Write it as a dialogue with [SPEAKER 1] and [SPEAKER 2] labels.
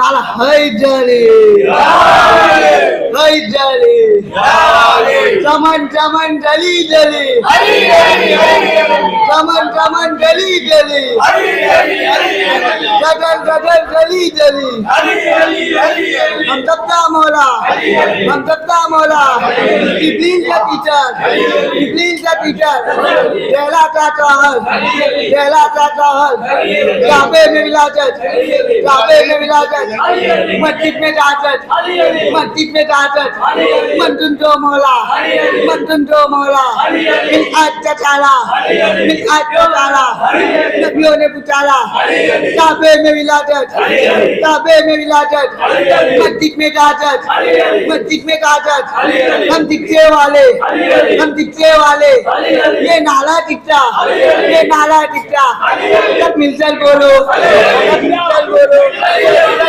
[SPEAKER 1] खाला हैदरी चमन चमन जली जली चमन चमन जली जली गगन गगन जली जली हम सबका मौला इब्लीस का टीचर कहलाता कहल काबे में विलाजत मस्जिद में दाजत मंतुन जो मौला मिलआत चचाला नबियों ने पुचारा काबे में विलाजत मस्जिद में दाजत हम दिखने वाले ये नाला दिखता जब मिलकर बोलो